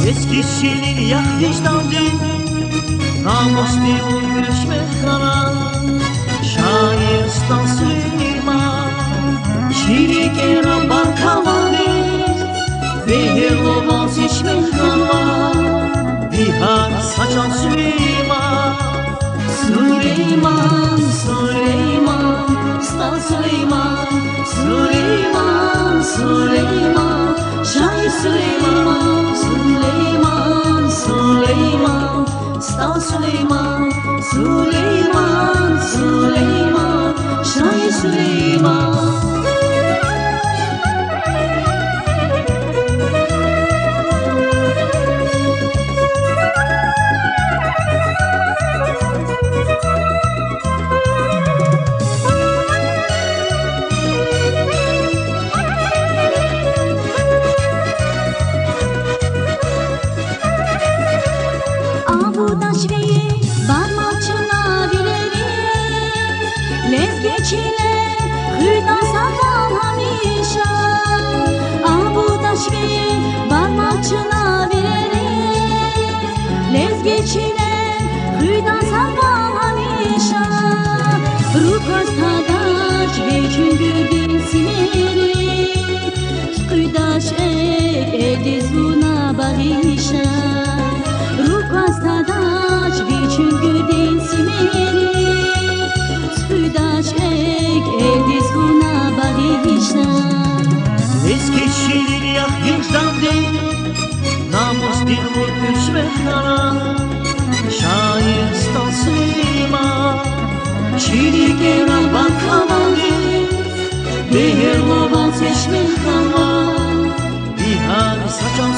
Eskişehir yakıştandı, namuslu görüşme kalan. Şair Stan Süleyman, şirik Ramban kalandı. Behir olan seçme kalan, bihar saçan Süleyman. Süleyman, Süleyman, Stan Süleyman, Süleyman, Süleyman, şair Süleyman, Süleyman, Süleyman, Stan Süleyman, Süleyman, Süleyman, şair Süleyman. Eskişehir yakıştandı, namuslu görüşme kalan. Şair Stan Süleyman, şirik Ramban kalandı. Behir olan seçme kalan, bihar saçan